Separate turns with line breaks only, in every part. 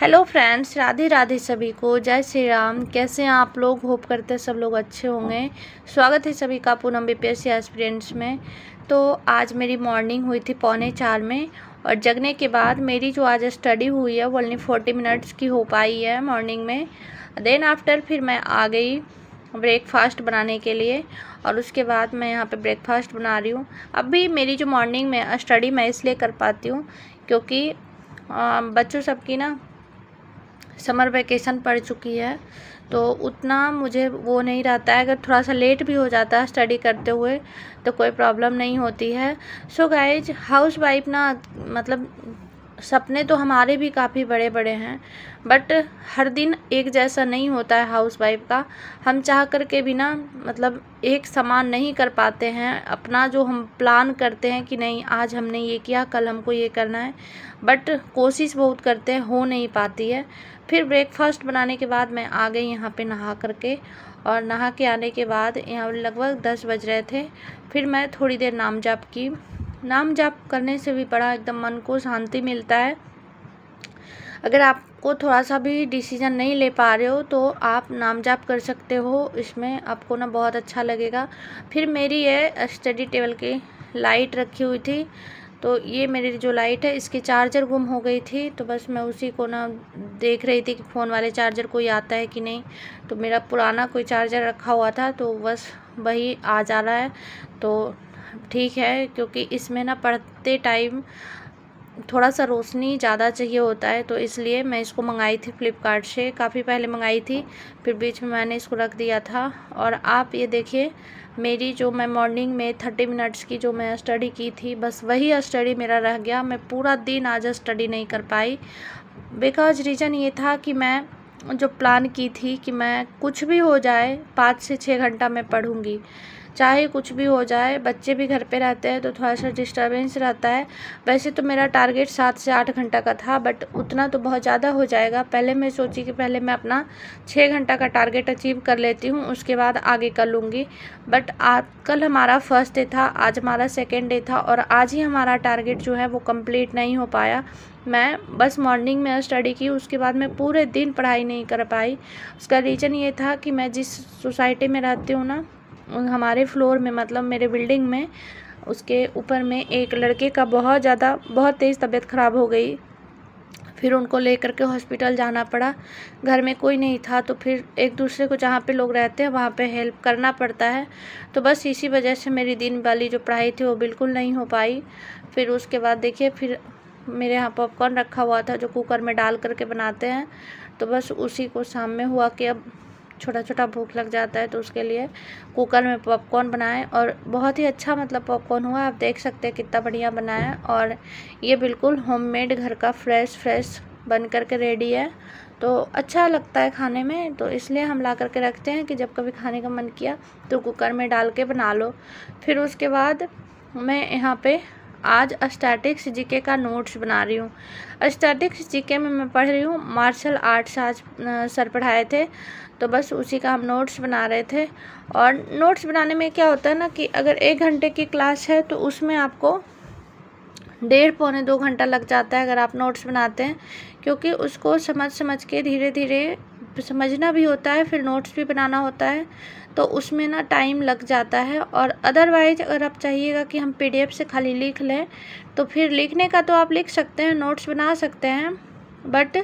Hello friends, Radhe Radhe सभी को। जय श्री राम। कैसे हैं आप लोग? होप करते हैं सब लोग अच्छे होंगे। स्वागत है सभी का पूनम बीपीएससी एस्पिरेंट्स में। तो आज मेरी मॉर्निंग हुई थी 3:45 में, और जगने के बाद मेरी जो आज स्टडी हुई है वो ओनली 40 मिनट्स की हो पाई है मॉर्निंग में। देन आफ्टर फिर मैं आ गई ब्रेकफास्ट बनाने के लिए, और उसके बाद मैं यहाँ पे ब्रेकफास्ट बना रही हूँ। अभी मेरी जो मॉर्निंग में स्टडी मैं इसलिए कर पाती हूँ क्योंकि बच्चों सबकी ना समर वैकेशन पड़ चुकी है, तो उतना मुझे वो नहीं रहता है। अगर थोड़ा सा लेट भी हो जाता है स्टडी करते हुए तो कोई प्रॉब्लम नहीं होती है। सो गाइज, हाउस वाइफ ना, मतलब सपने तो हमारे भी काफ़ी बड़े बड़े हैं, बट हर दिन एक जैसा नहीं होता है हाउस वाइफ का। हम चाह करके भी ना, मतलब एक समान नहीं कर पाते हैं। अपना जो हम प्लान करते हैं कि नहीं आज हमने ये किया, कल हमको ये करना है, बट कोशिश बहुत करते हैं, हो नहीं पाती है। फिर ब्रेकफास्ट बनाने के बाद मैं आ गई यहाँ पे नहा करके, और नहा के आने के बाद यहाँ लगभग 10 बज रहे थे। फिर मैं थोड़ी देर नाम जाप की। नाम जाप करने से भी बड़ा एकदम मन को शांति मिलता है। अगर आपको थोड़ा सा भी डिसीजन नहीं ले पा रहे हो तो आप नाम जाप कर सकते हो, इसमें आपको ना बहुत अच्छा लगेगा। फिर मेरी ये स्टडी टेबल की लाइट रखी हुई थी, तो ये मेरी जो लाइट है इसकी चार्जर गुम हो गई थी, तो बस मैं उसी को ना देख रही थी कि फ़ोन वाले चार्जर कोई आता है कि नहीं। तो मेरा पुराना कोई चार्जर रखा हुआ था, तो बस वही आ जा रहा है, तो ठीक है। क्योंकि इसमें ना पढ़ते टाइम थोड़ा सा रोशनी ज़्यादा चाहिए होता है, तो इसलिए मैं इसको मंगाई थी फ्लिपकार्ट से। काफ़ी पहले मंगाई थी, फिर बीच में मैंने इसको रख दिया था। और आप ये देखिए, मेरी जो मैं मॉर्निंग में 30 मिनट्स की जो मैं स्टडी की थी, बस वही स्टडी मेरा रह गया। मैं पूरा दिन आज स्टडी नहीं कर पाई, बिकॉज रीज़न ये था कि मैं जो प्लान की थी कि मैं कुछ भी हो जाए 5 से 6 घंटा मैं पढ़ूँगी, चाहे कुछ भी हो जाए। बच्चे भी घर पे रहते हैं तो थोड़ा सा डिस्टर्बेंस रहता है। वैसे तो मेरा टारगेट 7 से 8 घंटा का था, बट उतना तो बहुत ज़्यादा हो जाएगा। पहले मैं सोची कि पहले मैं अपना 6 घंटा का टारगेट अचीव कर लेती हूँ, उसके बाद आगे कर लूँगी। बट आज कल हमारा फर्स्ट डे था, आज हमारा सेकेंड डे था, और आज ही हमारा टारगेट जो है वो कंप्लीट नहीं हो पाया। मैं बस मॉर्निंग में स्टडी की, उसके बाद मैं पूरे दिन पढ़ाई नहीं कर पाई। उसका रीज़न ये था कि मैं जिस सोसाइटी में रहती हूँ ना, हमारे फ्लोर में, मतलब मेरे बिल्डिंग में, उसके ऊपर में एक लड़के का बहुत तेज़ तबीयत ख़राब हो गई। फिर उनको लेकर के हॉस्पिटल जाना पड़ा। घर में कोई नहीं था, तो फिर एक दूसरे को जहाँ पे लोग रहते हैं वहाँ पे हेल्प करना पड़ता है। तो बस इसी वजह से मेरी दिन वाली जो पढ़ाई थी वो बिल्कुल नहीं हो पाई। फिर उसके बाद देखिए, फिर मेरे यहाँ पॉपकॉर्न रखा हुआ था जो कुकर में डाल करके बनाते हैं, तो बस उसी को शाम में हुआ कि अब छोटा छोटा भूख लग जाता है, तो उसके लिए कुकर में पॉपकॉर्न बनाए, और बहुत ही अच्छा मतलब पॉपकॉर्न हुआ। आप देख सकते हैं कितना बढ़िया बना है, और ये बिल्कुल होममेड घर का फ्रेश बन करके रेडी है, तो अच्छा लगता है खाने में। तो इसलिए हम ला करके रखते हैं कि जब कभी खाने का मन किया तो कुकर में डाल के बना लो। फिर उसके बाद मैं यहाँ पे आज स्टैटिक्स जीके का नोट्स बना रही हूँ। स्टैटिक्स जीके में मैं पढ़ रही हूँ मार्शल आर्ट्स, आज सर पढ़ाए थे, तो बस उसी का हम नोट्स बना रहे थे। और नोट्स बनाने में क्या होता है ना कि अगर 1 घंटे की क्लास है तो उसमें आपको 1.5-2 घंटा लग जाता है अगर आप नोट्स बनाते हैं, क्योंकि उसको समझ के धीरे धीरे समझना भी होता है, फिर नोट्स भी बनाना होता है, तो उसमें ना टाइम लग जाता है। और अदरवाइज अगर आप चाहिएगा कि हम पीडीएफ से खाली लिख लें, तो फिर लिखने का तो आप लिख सकते हैं, नोट्स बना सकते हैं, बट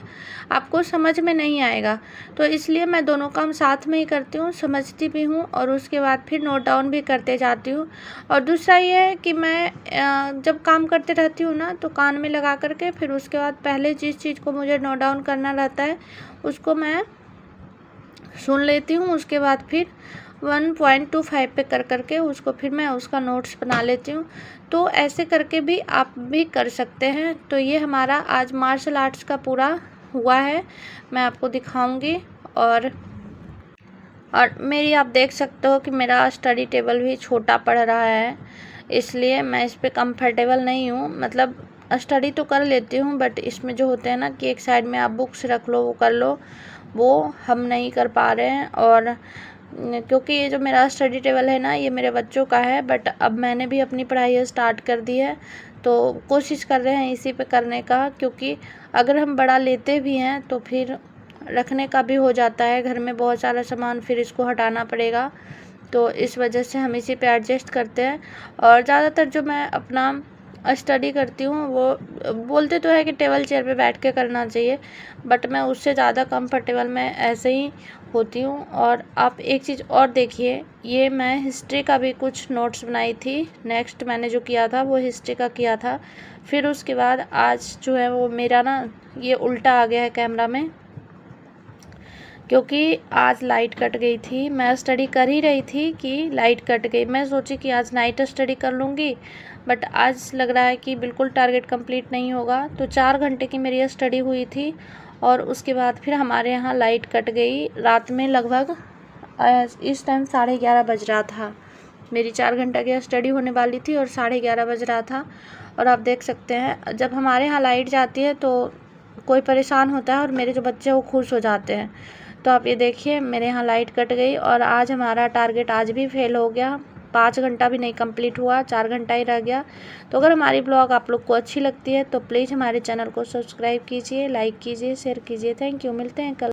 आपको समझ में नहीं आएगा। तो इसलिए मैं दोनों काम साथ में ही करती हूँ, समझती भी हूँ और उसके बाद फिर नोट डाउन भी करते जाती हूँ। और दूसरा ये है कि मैं जब काम करते रहती हूँ ना, तो कान में लगा करके फिर उसके बाद पहले जिस चीज़ को मुझे नोट डाउन करना रहता है उसको मैं सुन लेती हूँ, उसके बाद फिर 1.25 पे कर करके उसको फिर मैं उसका नोट्स बना लेती हूँ। तो ऐसे करके भी आप भी कर सकते हैं। तो ये हमारा आज मार्शल आर्ट्स का पूरा हुआ है, मैं आपको दिखाऊंगी। और मेरी आप देख सकते हो कि मेरा स्टडी टेबल भी छोटा पड़ रहा है, इसलिए मैं इस पर कंफर्टेबल नहीं हूँ। मतलब स्टडी तो कर लेती हूँ, बट इसमें जो होते हैं ना कि एक साइड में आप बुक्स रख लो, वो कर लो, वो हम नहीं कर पा रहे हैं। और क्योंकि ये जो मेरा स्टडी टेबल है ना, ये मेरे बच्चों का है, बट अब मैंने भी अपनी पढ़ाई स्टार्ट कर दी है, तो कोशिश कर रहे हैं इसी पे करने का, क्योंकि अगर हम बड़ा लेते भी हैं तो फिर रखने का भी हो जाता है, घर में बहुत सारा सामान, फिर इसको हटाना पड़ेगा। तो इस वजह से हम इसी पे एडजस्ट करते हैं। और ज़्यादातर जो मैं अपना स्टडी करती हूँ वो बोलते तो है कि टेबल चेयर पे बैठ के करना चाहिए, बट मैं उससे ज़्यादा कंफर्टेबल मैं ऐसे ही होती हूँ। और आप एक चीज़ और देखिए, ये मैं हिस्ट्री का भी कुछ नोट्स बनाई थी। नेक्स्ट मैंने जो किया था वो हिस्ट्री का किया था। फिर उसके बाद आज जो है वो मेरा ना ये उल्टा आ गया है कैमरा में, क्योंकि आज लाइट कट गई थी। मैं स्टडी कर ही रही थी कि लाइट कट गई। मैं सोची कि आज नाइट स्टडी कर लूँगी, बट आज लग रहा है कि बिल्कुल टारगेट कंप्लीट नहीं होगा। तो 4 घंटे की मेरी स्टडी हुई थी और उसके बाद फिर हमारे यहाँ लाइट कट गई रात में। लगभग इस टाइम 11:30 बज रहा था। मेरी 4 घंटा की स्टडी होने वाली थी और 11:30 बज रहा था। और आप देख सकते हैं जब हमारे यहाँ लाइट जाती है तो कोई परेशान होता है और मेरे जो बच्चे वो खुश हो जाते हैं। तो आप ये देखिए मेरे यहाँ लाइट कट गई और आज हमारा टारगेट आज भी फेल हो गया। 5 घंटा भी नहीं कंप्लीट हुआ, 4 घंटा ही रह गया। तो अगर हमारी ब्लॉग आप लोग को अच्छी लगती है तो प्लीज़ हमारे चैनल को सब्सक्राइब कीजिए, लाइक कीजिए, शेयर कीजिए। Thank you. मिलते हैं कल।